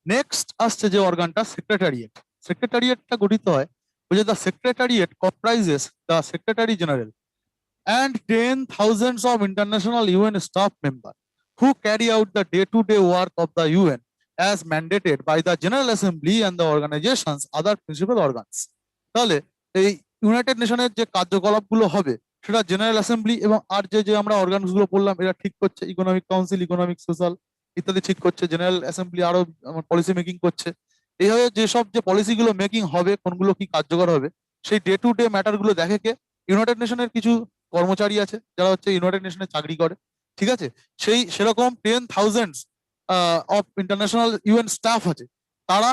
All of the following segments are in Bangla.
নেক্সট আসছে যে অর্গানটা সেক্রেটারিয়েট। সেক্রেটারিয়েটটা গঠিত হয় যে the secretariat comprises the Secretary general and 10,000s of international UN staff members who carry out the day-to-day work of the UN as mandated by the General Assembly and the organization's other principal organs. তাহলে এই ইউনাইটেড নেশনের যে কার্যকলাপগুলো হবে সেটা জেনারেল অ্যাসেম্বলি এবং আর যে যে আমরা অর্গানস গুলো বললাম এরা ঠিক করছে। ইকোনমিক কাউন্সিল, ইকোনমিক সোশ্যাল ইত্যাদি ঠিক করছে। জেনারেল অ্যাসেম্বলি আরো পলিসি মেকিং করছে। এইভাবে যেসব যে পলিসিগুলো মেকিং হবে, কোনগুলো কি কার্যকর হবে, সেই ডে টু ডে ম্যাটার গুলো দেখে কে? ইউনাইটেড নেশনের কিছু কর্মচারী আছে যারা হচ্ছে ইউনাইটেড নেশনে চাকরি করে, ঠিক আছে? সেরকম 10,000 অফ ইন্টারন্যাশনাল ইউএন স্টাফ আছে তারা,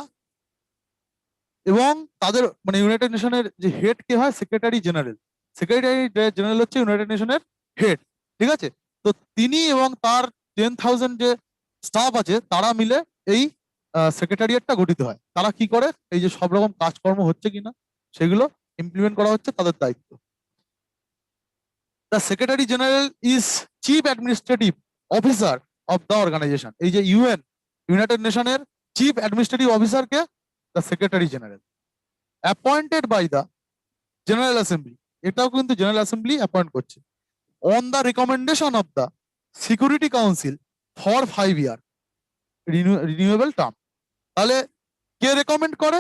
এবং তাদের মানে ইউনাইটেড নেশনের যে হেড কে হয় সেক্রেটারি জেনারেল। সেক্রেটারি জেনারেল হচ্ছে ইউনাইটেড নেশনের হেড, ঠিক আছে? তো তিনি এবং তার 10,000 যে স্টাফ আছে তারা মিলে এই সেক্রেটারিয়েটটা গঠিত হয়। তারা কি করে? এই যে সব রকম কাজকর্ম হচ্ছে কিনা সেগুলো ইমপ্লিমেন্ট করা হচ্ছে তাদের দায়িত্ব। The Secretary General is chief administrative officer of the organization. এই যে ইউনাইটেড নেশনের চিফ অ্যাডমিনিস্ট্রেটিভ অফিসারকে the Secretary General, appointed by the General Assembly. এটাও কিন্তু জেনারেল অ্যাসেম্বলি অ্যাপয়েন্ট করছে on the recommendation of the Security Council for 5 year renewable term. তাহলে কে রেকমেন্ড করে?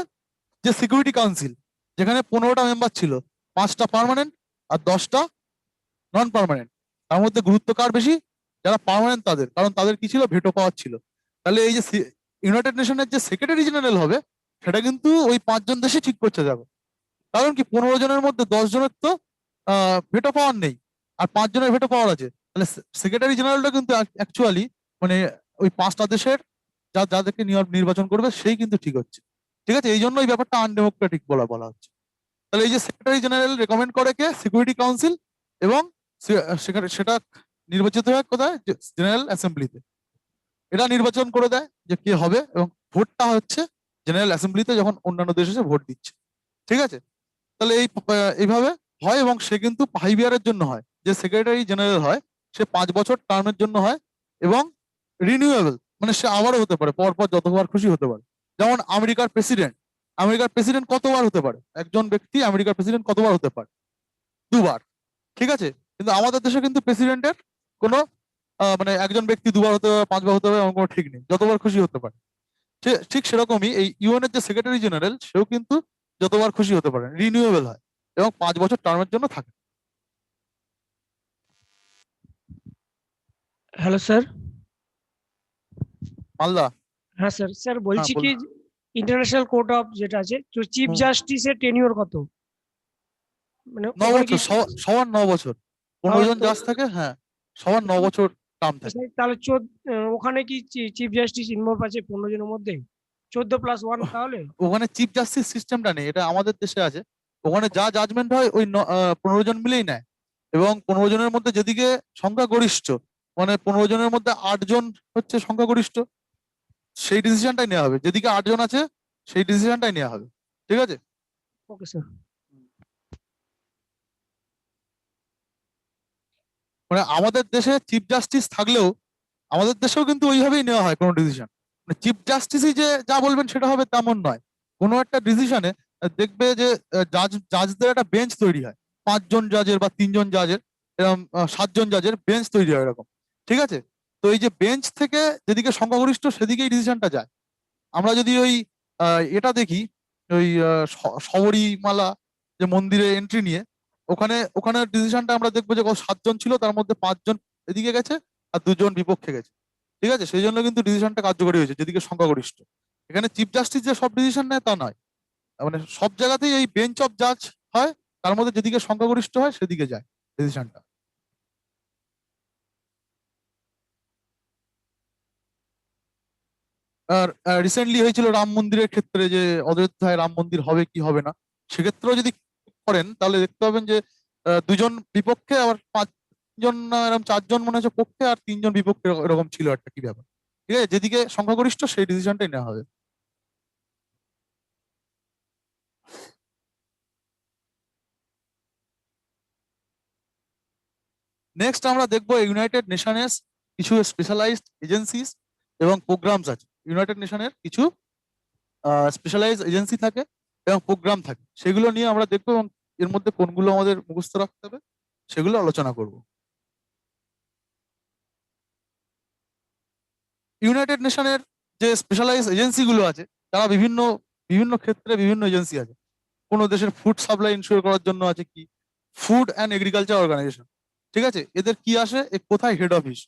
যে সিকিউরিটি কাউন্সিল, যেখানে 15টা মেম্বার ছিল, 5টা পার্মানেন্ট আর 10টা নন পার্মানেন্ট। তার মধ্যে গুরুত্ব কার বেশি? যারা পার্মানেন্ট তাদের, কারণ তাদের কি ছিল? ভেটো পাওয়ার ছিল। তাহলে এই যে ইউনাইটেড নেশনের যে সেক্রেটারি জেনারেল হবে সেটা কিন্তু ওই 5জন দেশে ঠিক করছে যাবে। কারণ কি 15 জনের মধ্যে 10 জনের তো ভেটো পাওয়ার নেই আর 5 জনের ভেটো পাওয়ার আছে। তাহলে সেক্রেটারি জেনারেলটা কিন্তু অ্যাকচুয়ালি মানে ওই 5টা দেশের যাদেরকে নির্বাচন করবে সেই কিন্তু ঠিক হচ্ছে, ঠিক আছে? এই জন্য এই ব্যাপারটা আনডেমোক্রেটিক বলা হচ্ছে। তাহলে এই যে সেক্রেটারি জেনারেল রেকমেন্ড করে কে? সিকিউরিটি কাউন্সিল, এবং সেটা নির্বাচিত হয় কোথায়? জেনারেল অ্যাসেম্বলিতে। এটা নির্বাচন করে দেয় যে কে হবে, এবং ভোটটা হচ্ছে জেনারেল অ্যাসেম্বলিতে যখন অন্যান্য দেশ এসে ভোট দিচ্ছে, ঠিক আছে? তাহলে এইভাবে হয়, এবং সে কিন্তু 5 ইয়ারের জন্য হয়। যে সেক্রেটারি জেনারেল হয় সে 5 বছর টার্মের জন্য হয়, এবং রিনিউয়েবল মানে সে আবারও হতে পারে, পরপর যতবার খুশি হতে পারে। যেমন আমেরিকার প্রেসিডেন্ট কতবার হতে পারে? একজন ব্যক্তি আমেরিকার প্রেসিডেন্ট কতবার হতে পারে? 2বার, ঠিক আছে? কিন্তু আমাদের দেশে কিন্তু প্রেসিডেন্টের কোনো মানে একজন ব্যক্তি 2বার হতে পারে, 5বার হতে পারে, এমন কোনো ঠিক নেই, যতবার খুশি হতে পারে। ঠিক সেরকমই এই ইউএন এর যে সেক্রেটারি জেনারেল সেও কিন্তু যতবার খুশি হতে পারে, রিনিউয়েবল হয় এবং 5 বছর টার্মের জন্য থাকে। Hello sir. মালদা। হ্যাঁ স্যার, স্যার হ্যাঁ বলছি কি, বলুন। ইন্টারন্যাশনাল কোর্ট অফ যেটা আছে, তো চিফ হুম, জাস্টিসের টেনিওর কত? মানে 9 ওখানে কি বছর, সবার 9 বছর। 15 জন জাজ থাকে, হ্যাঁ, সবার 9 বছর টার্ম থাকে। তাহলে ওখানে কি চিফ জাস্টিস ইনভলভ আছে 15 জনের মধ্যে? 14+1 তাহলে? ওখানে চিফ জাস্টিস সিস্টেমটা নেই, এটা আমাদের দেশে আছে। ওখানে যা জাজমেন্ট হয় ওই 15 জন মিলেই নেয়, এবং 15 জনের মধ্যে যেদিকে সংখ্যাগরিষ্ঠ, মানে 15 জনের মধ্যে 8 জন হচ্ছে সংখ্যাগরিষ্ঠ, সেই ডিসিশনটাই নেওয়া হবে। যেদিকে 8 জন আছে সেই ডিসিশনটাই নেওয়া হবে, ঠিক আছে? Okay sir. মানে আমাদের দেশে চিফ জাস্টিস থাকলেও আমাদের দেশেও কিন্তু ওইভাবেই নেওয়া হয় কোনো ডিসিশন। মানে চিফ জাস্টিসই যে যা বলবেন সেটা হবে তেমন নয়। কোনো একটা ডিসিশনে দেখবে যে জাজদের একটা বেঞ্চ তৈরি হয়, 5জন জাজের বা 3জন জাজের, এরকম 7জন জাজের বেঞ্চ তৈরি হয় এরকম, ঠিক আছে? তো এই যে বেঞ্চ থেকে যেদিকে সংখ্যাগরিষ্ঠ সেদিকেই ডিসিশনটা যায়। আমরা যদি ওই এটা দেখি, ওই শবরীমালা যে মন্দিরে এন্ট্রি নিয়ে, ওখানে ওখানে ডিসিশনটা আমরা দেখবো যে 7জন ছিল, তার মধ্যে 5জন এদিকে গেছে আর 2জন বিপক্ষে গেছে, ঠিক আছে? সেই জন্য কিন্তু ডিসিশনটা কার্যকরী হয়েছে যেদিকে সংখ্যাগরিষ্ঠ। এখানে চিফ জাস্টিস যে সব ডিসিশন নেয় তা নয়, মানে সব জায়গাতেই এই বেঞ্চ অফ জাজ হয়, তার মধ্যে যেদিকে সংখ্যাগরিষ্ঠ হয় সেদিকে যায় ডিসিশনটা। আর রিসেন্টলি হয়েছিল রাম মন্দিরের ক্ষেত্রে, যে অযোধ্যায় রাম মন্দির হবে কি হবে না, সেক্ষেত্রেও যদি করেন তাহলে দেখতে পাবেন যে 2জন বিপক্ষে, আবার 5জন না এরকম 4জন মনে হচ্ছে পক্ষে আর 3জন বিপক্ষে, এরকম ছিল একটা কি ব্যাপার, ঠিক আছে? যেদিকে সংখ্যাগরিষ্ঠ সেই ডিসিশনটাই নেওয়া হবে। নেক্সট আমরা দেখবো ইউনাইটেড নেশনস কিছু স্পেশালাইজড এজেন্সিস এবং প্রোগ্রামস আছে। ইউনাইটেড নেশনের কিছু স্পেশালাইজ এজেন্সি থাকে এবং প্রোগ্রাম থাকে, সেগুলো নিয়ে আমরা দেখবো এবং এর মধ্যে কোনগুলো আমাদের মুখস্থ রাখতে হবে সেগুলো আলোচনা করব। ইউনাইটেড নেশনের যে স্পেশালাইজ এজেন্সি গুলো আছে, তারা বিভিন্ন বিভিন্ন ক্ষেত্রে বিভিন্ন এজেন্সি আছে। কোনো দেশের ফুড সাপ্লাই ইনশিওর করার জন্য আছে কি ফুড অ্যান্ড এগ্রিকালচার অর্গানাইজেশন, ঠিক আছে? এদের কি আসে, কোথায় হেড অফিস?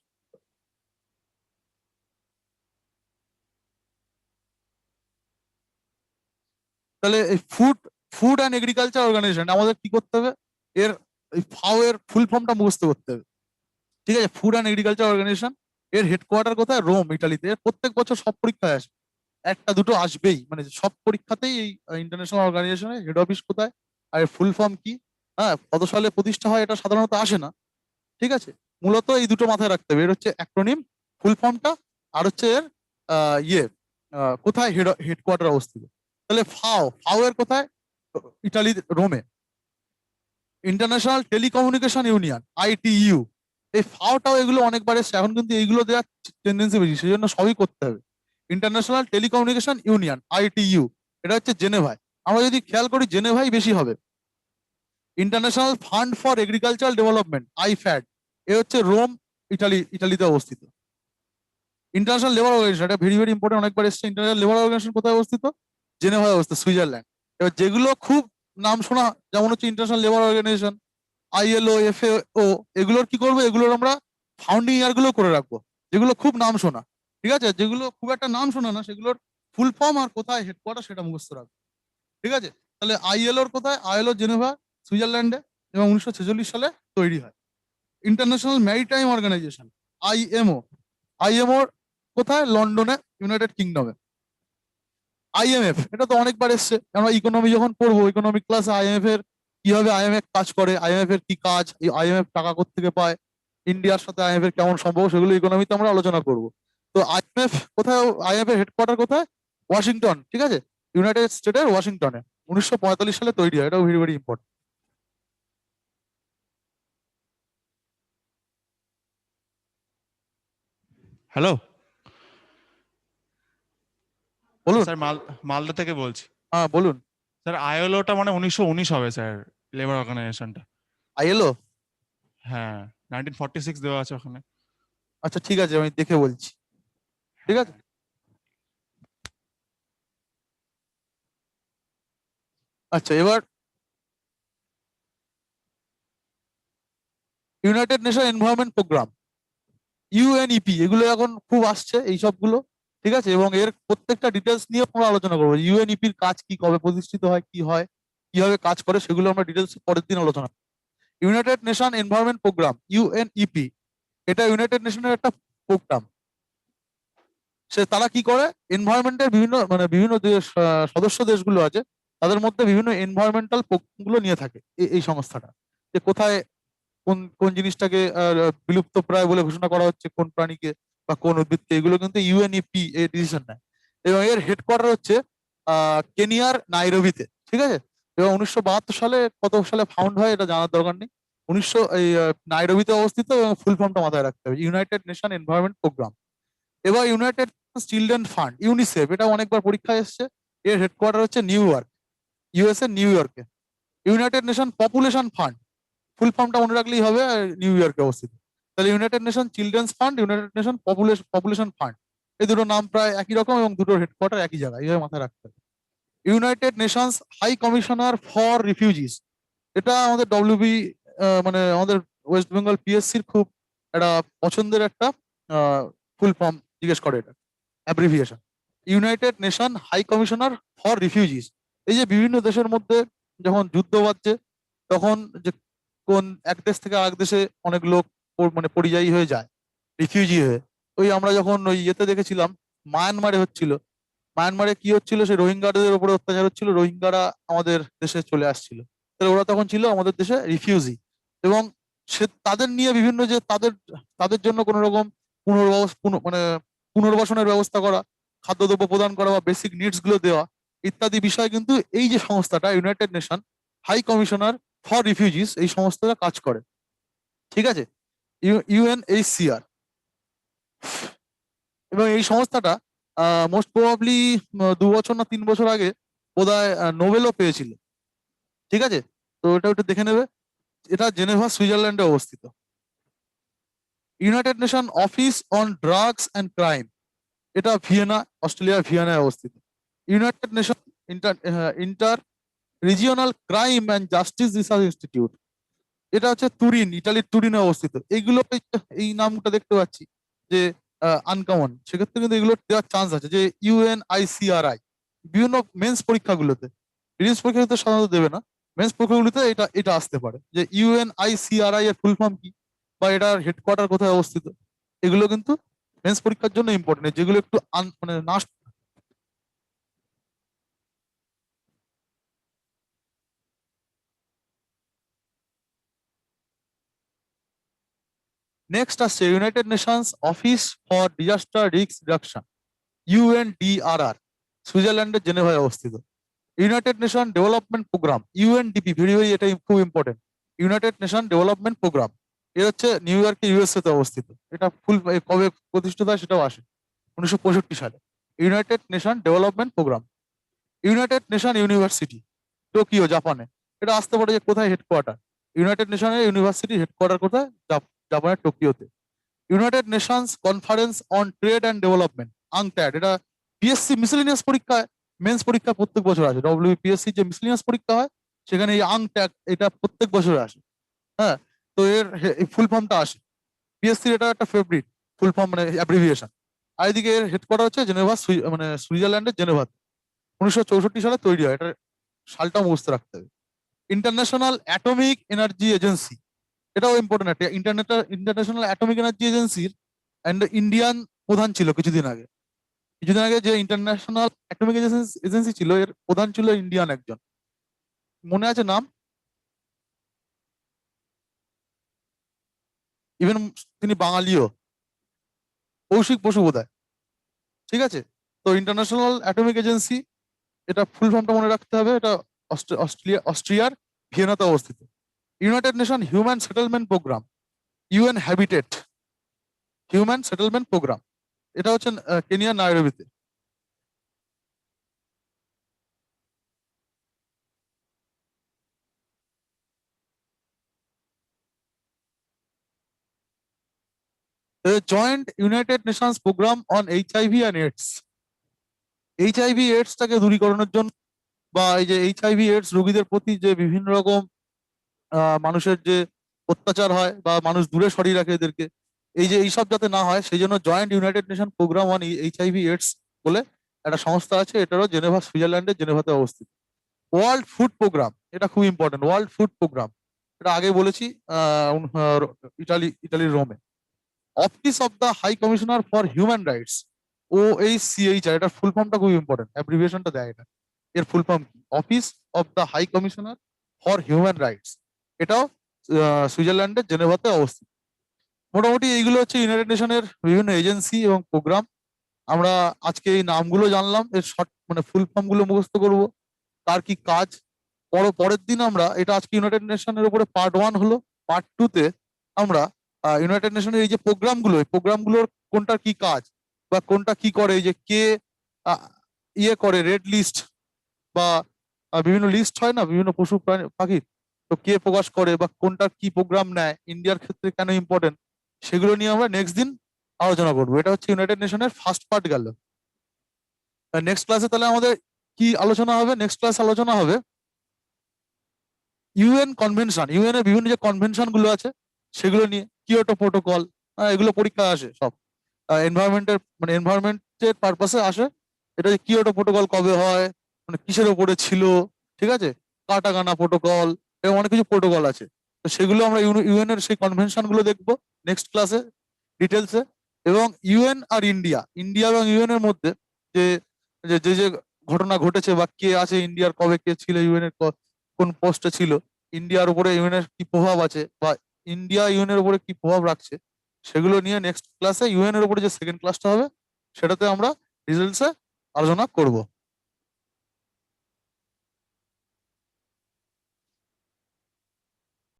তাহলে এই food food and agriculture organization আমাদের কি করতে হবে, এর এই ফাও এর ফুল ফর্মটা মুখস্থ করতে হবে, ঠিক আছে? ফুড অ্যান্ড এগ্রিকালচার অর্গানাইজেশন, এর হেডকোয়ার্টার কোথায়? রোম, ইটালিতে। এর প্রত্যেক বছর সব পরীক্ষায় আসে, একটা দুটো আসবেই, মানে সব পরীক্ষাতেই এই ইন্টারন্যাশনাল অর্গানাইজেশনের হেড অফিস কোথায় আর এর ফুল ফর্ম কি, হ্যাঁ, কত সালে প্রতিষ্ঠা হয়, এটা সাধারণত আসে না, ঠিক আছে? মূলত এই দুটো মাথায় রাখতে হবে, এর হচ্ছে অ্যাক্রোনিম, ফুল ফর্মটা, আর হচ্ছে এর ইয়ে কোথায় হেডকোয়ার্টার অবস্থিত। তাহলে ফাও, ফাও এর কোথায়? ইটালি, রোমে। ইন্টারন্যাশনাল টেলিকমিউনিকেশন ইউনিয়ন, আইটিইউ, এই ফাওটাও এগুলো অনেকবার এসছে, এখন কিন্তু এইগুলো দেওয়ার টেন্ডেন্সি বেশি, সেই জন্য সবই করতে হবে। ইন্টারন্যাশনাল টেলিকমিউনিকেশন ইউনিয়ন, আইটিইউ, এটা হচ্ছে জেনেভায়। আমরা যদি খেয়াল করি জেনেভাই বেশি হবে। International Fund for Agricultural Development, IFAD, এ হচ্ছে রোম, ইটালিতে অবস্থিত। ইন্টারন্যাশনাল লেবার অর্গানাইজেশন, এটা ভেরি ভেরি ইম্পর্টেন্ট, অনেকবার এসছে। ইন্টারন্যাশনাল লেবার অর্গানাইজেশন কোথায় অবস্থিত? জেনেভায় অবস্থিত, সুইজারল্যান্ড। এবার যেগুলো খুব নাম শোনা, যেমন হচ্ছে International Labour Organization, ILO, FAO, এগুলোর কি করবো, এগুলোর আমরা ফাউন্ডিং ইয়ার গুলো করে রাখবো, যেগুলো খুব নাম শোনা, ঠিক আছে? যেগুলো খুব একটা নাম শোনা না, সেগুলোর ফুল ফর্ম আর কোথায় হেডকোয়ার্টার সেটা মুখস্থ রাখবো, ঠিক আছে? তাহলে আইএলওর কোথায়? আইএলও জেনেভা, সুইজারল্যান্ডে, এবং 1946 সালে তৈরি হয়। International Maritime Organization, IMO, IMO কোথায়? লন্ডনে, ইউনাইটেড কিংডমে। আইএমএফ, এটা তো অনেকবার এসছে, আমরা ইকোনমি যখন পড়বো, ইকোনমিক ক্লাসে আইএমএফ এর কিভাবে আইএমএফ কাজ করে, আইএমএফ এর কি কাজ, এই আইএমএফ টাকা কোত্থেকে পায়, ইন্ডিয়ার সাথে আইএমএফ এর কেমন সম্পর্ক, সেগুলো ইকোনমিতে আমরা আলোচনা করব। তো আইএমএফ কোথায়? আইএমএফ এর হেডকোয়ার্টার কোথায়? ওয়াশিংটন, ঠিক আছে? ইউনাইটেড স্টেটের ওয়াশিংটনে, 1945 সালে তৈরি হয়, এটাও ভেরি ভেরি ইম্পর্টেন্ট। হ্যালো বলুন। স্যার, মালদা থেকে বলছি। হ্যাঁ বলুন। স্যার আইএলওটা মানে 1919 হবে স্যার, লেবার অর্গানাইজেশনটা। আইএলও, হ্যাঁ, 1946 দেওয়া আছে ওখানে। আচ্ছা ঠিক আছে, আমি দেখে বলছি, ঠিক আছে? আচ্ছা, এবার United Nation Environment Programme, UNEP, এগুলো এখন খুব আসছে এই সবগুলো, ঠিক আছে? এবং এর প্রত্যেকটা ডিটেলস নিয়ে আমরা আলোচনা করবো। ইউএনইপির কাজ কি, কবে প্রতিষ্ঠিত হয়, কি হয়, কিভাবে কাজ করে, সেগুলো আমরা ডিটেলস পরের দিন আলোচনা করবো। United Nation Environment Programme, UNEP, এটা ইউনাইটেড নেশনের একটা প্রোগ্রাম। তারা কি করে, এনভায়রনমেন্টের বিভিন্ন মানে বিভিন্ন দেশ, সদস্য দেশগুলো আছে, তাদের মধ্যে বিভিন্ন এনভায়রনমেন্টাল গুলো নিয়ে থাকে এই সংস্থাটা, যে কোথায় কোন কোন জিনিসটাকে বিলুপ্ত প্রায় বলে ঘোষণা করা হচ্ছে, কোন প্রাণীকে বা কোন উদ্ভিদকে, এগুলো কিন্তু ইউএনইপি এর ডিসিশন নেয়। এবং এর হেডকোয়ার্টার হচ্ছে কেনিয়ার নাইরোবিতে, ঠিক আছে? এবং 1972 সালে, কত সালে ফাউন্ড হয় এটা জানার দরকার নেই, নাইরোবিতে অবস্থিত, এবং ফুল ফর্মটা মাথায় রাখতে হবে, ইউনাইটেড নেশন এনভায়রনমেন্ট প্রোগ্রাম। এবার ইউনাইটেড চিলড্রেন ফান্ড, ইউনিসেফ, এটা অনেকবার পরীক্ষায় এসছে, এর হেডকোয়ার্টার হচ্ছে নিউ ইয়র্ক, ইউএসএ নিউ ইয়র্কে। ইউনাইটেড নেশন পপুলেশন ফান্ড, ফুল ফর্মটা মনে রাখলেই হবে, নিউ ইয়র্কে অবস্থিত। তাহলে United nation children's fund, United nation population fund, এই দুটো নাম প্রায় একই রকম এবং দুটোর হেডকোয়ার্টার একই জায়গায়, এইভাবে মাথায় রাখতে হবে। United Nations High Commissioner for Refugees, এটা আমাদের ডব্লিউবি, মানে আমাদের ওয়েস্ট বেঙ্গল পিএসসির খুব একটা পছন্দের একটা ফুল ফর্ম জিজ্ঞেস করে, এটা abbreviation, United Nation High Commissioner for Refugees. এই যে বিভিন্ন দেশের মধ্যে যখন যুদ্ধ বাজছে, তখন যে কোন এক দেশ থেকে আরেক দেশে অনেক লোক মানে পরিযায়ী হয়ে যায়, রিফিউজি হয়ে। ওই আমরা যখন ওই ইয়েতে দেখেছিলাম, মায়ানমারে হচ্ছিল, মায়ানমারে কি হচ্ছিল, সে রোহিঙ্গাদের উপরে অত্যাচার হচ্ছিল, রোহিঙ্গারা আমাদের দেশে চলে আসছিল, তাহলে ওরা তখন ছিল আমাদের দেশে রিফিউজি। এবং সে তাদের নিয়ে বিভিন্ন যে তাদের তাদের জন্য কোনো রকম মানে পুনর্বাসনের ব্যবস্থা করা, খাদ্যদ্রব্য প্রদান করা বা বেসিক নিডস গুলো দেওয়া, ইত্যাদি বিষয় কিন্তু এই যে সংস্থাটা United Nation High Commissioner for Refugees, এই সংস্থাটা কাজ করে, ঠিক আছে? ইউএনএইচসিআর। এবং এই সংস্থাটা মোস্ট প্রবাবলি 2 বছর না 3 বছর আগে বোধহয় নোবেলও পেয়েছিল। ঠিক আছে, তো এটা একটু দেখে নেবে। এটা জেনেভা সুইজারল্যান্ডে অবস্থিত। United nation office on drugs and crime, এটা ভিয়েনা, অস্ট্রেলিয়ার ভিয়েনায় অবস্থিত। United nation inter regional crime and justice research institute, এটা হচ্ছে তুরিন, ইটালির তুরিনে অবস্থিত। এইগুলো এই নামটা দেখতে পাচ্ছি যে আনকমন, সেক্ষেত্রে কিন্তু এগুলো দেওয়ার চান্স আছে। যে ইউএনআইসিআরআই বিভিন্ন মেন্স পরীক্ষাগুলোতে, প্রিলিমস পরীক্ষাগুলোতে সাধারণত দেবে না, মেন্স পরীক্ষাগুলোতে এটা এটা আসতে পারে। যে ইউএনআইসিআরআই এর ফুল ফর্ম কি বা এটার হেডকোয়ার্টার কোথায় অবস্থিত, এগুলো কিন্তু মেন্স পরীক্ষার জন্য ইম্পর্টেন্ট, যেগুলো একটু মানে নাশ। নেক্সট আসছে United Nations Office for Disaster Risk Reduction, UNDRR, সুইজারল্যান্ডের জেনেভায় অবস্থিত। United Nation Development Programme, UNDP, very very এটা খুব important. United Nation Development Programme, এটা হচ্ছে নিউ ইয়র্কে ইউএসএ তে অবস্থিত। এটা ফুল কবে প্রতিষ্ঠিত হয় সেটাও আসে 1965 সালে। United Nation Development Programme. United Nation University, Tokyo, জাপানে, এটা আসতে পারে যে কোথায় হেডকোয়ার্টার। ইউনাইটেড নেশনের ইউনিভার্সিটি হেডকোয়ার্টার কোথায়? জাপানের টোকিওতে। United Nations Conference on Trade and Development, UNCTAD, এটা পিএসসি মিসেলিনিয়াস পরীক্ষায়, মেন্স পরীক্ষা প্রত্যেক বছর আসে। ডব্লিউপিএসসি যে মিসেলিনিয়াস পরীক্ষা হয় সেখানে এই আংট্যাড এটা প্রত্যেক বছর আসে। হ্যাঁ, তো এর ফুল ফর্মটা আসে। পিএসসি এটা একটা ফেভারিট ফুল ফর্ম, মানে অ্যাব্রিভিয়েশন। আর এদিকে এর হেডকোয়ার্টার হচ্ছে জেনেভা, মানে সুইজারল্যান্ডের জেনেভা। 1964 সালে তৈরি হয়। এটা সালটা মুখস্থ রাখতে হবে। ইন্টারন্যাশনাল অ্যাটমিক এনার্জি এজেন্সি, এটাও ইম্পর্টেন্ট একটা। ইন্টারন্যাশনাল অ্যাটমিক এনার্জি এজেন্সির ইন্ডিয়ান প্রধান ছিল কিছুদিন আগে। কিছুদিন আগে যে ইন্টারন্যাশনাল অ্যাটমিক এজেন্সি ছিল, এর প্রধান ছিল ইন্ডিয়ান একজন, মনে আছে নাম? ইভেন তিনি বাঙালিও, কৌশিক বসু বোধহয়। ঠিক আছে, তো ইন্টারন্যাশনাল অ্যাটমিক এজেন্সি, এটা ফুল ফর্মটা মনে রাখতে হবে। এটা অস্ট্রিয়ার ভিয়েনাতে অবস্থিত। United Nation Human settlement Programme, UN Habitat human settlement programme, এটা হচ্ছে কেনিয়ার নাইরোবিতে। Joint United Nations Programme on HIV and AIDS, HIV এইডসটাকে দূরীকরণের জন্য, বা এই যে এইচআইভি এইডস রোগীদের প্রতি যে বিভিন্ন রকম মানুষের যে অত্যাচার হয় বা মানুষ দূরে সরিয়ে রাখে এদেরকে, এই যে এইসব যাতে না হয় সেই জন্য Joint United Nation Programme on HIV AIDS বলে একটা সংস্থা আছে। এটারও জেনেভা, সুইজারল্যান্ডের জেনেভাতে অবস্থিত। ওয়ার্ল্ড ফুড প্রোগ্রাম, এটা খুব ইম্পর্টেন্ট। ওয়ার্ল্ড ফুড প্রোগ্রাম, এটা আগে বলেছি, ইটালির রোমে। Office of the High Commissioner for Human Rights, OHCHR, এটার ফুল ফর্মটা খুব ইম্পর্টেন্ট, অ্যাব্রিভিয়েশনটা দেয় এটা। এর ফুল ফর্ম কি? Office of the High Commissioner for Human Rights, এটাও সুইজারল্যান্ডের জেনেভাতে অবস্থিত। মোটামুটি এইগুলো হচ্ছে ইউনাইটেড নেশনের বিভিন্ন এজেন্সি এবং প্রোগ্রাম। আমরা আজকে এই নামগুলো জানলাম, এর শর্ট মানে ফুল ফর্ম গুলো মুখস্থ করবো, তার কি কাজ। পরের দিন আমরা এটা, আজকে ইউনাইটেড নেশনের উপরে পার্ট 1 হলো। পার্ট 2 তে আমরা ইউনাইটেড নেশনের এই যে প্রোগ্রামগুলো, এই প্রোগ্রামগুলোর কোনটার কি কাজ বা কোনটা কি করে, এই যে কে ইয়ে করে, রেড লিস্ট বা বিভিন্ন লিস্ট হয় না বিভিন্ন পশু প্রাণী পাখির, তো কে প্রকাশ করে বা কোনটার কি প্রোগ্রাম নেয়, ইন্ডিয়ার ক্ষেত্রে কেন ইম্পর্টেন্ট, সেগুলো নিয়ে আমরা নেক্সট দিন আলোচনা করবো। এটা হচ্ছে ইউনাইটেড নেশনের ফার্স্ট পার্ট গেল। নেক্সট ক্লাসে তাহলে আমাদের কি আলোচনা হবে? নেক্সট ক্লাস আলোচনা হবে ইউএন কনভেনশন, ইউএন এর বিভিন্ন যে কনভেনশন গুলো আছে সেগুলো নিয়ে। কিয়োটো প্রোটোকল, এগুলো পরীক্ষা আসে সব, এনভায়রনমেন্টের মানে এনভায়রনমেন্টের পারপাসে আসে। এটা যে কিয়োটো প্রোটোকল কবে হয়, মানে কিসের উপরে ছিল, ঠিক আছে, কাটাগানা প্রোটোকল, এবং অনেক কিছু প্রোটোকল আছে। তো সেগুলো আমরা ইউএন এর সেই কনভেনশন গুলো দেখবো নেক্সট ক্লাসে ডিটেলসে। এবং ইউএন আর ইন্ডিয়া, ইন্ডিয়া এবং ইউএন এর মধ্যে যে যে যে যে ঘটনা ঘটেছে বা কে আছে ইন্ডিয়ার, কবে কে ছিল ইউএন এর, কোন পোস্টে ছিল, ইন্ডিয়ার উপরে ইউএন এর কি প্রভাব আছে বা ইন্ডিয়া ইউএন এর উপরে কি প্রভাব রাখছে, সেগুলো নিয়ে নেক্সট ক্লাসে ইউএন এর উপরে যে সেকেন্ড ক্লাসটা হবে সেটাতে আমরা ডিটেলসে আলোচনা করব।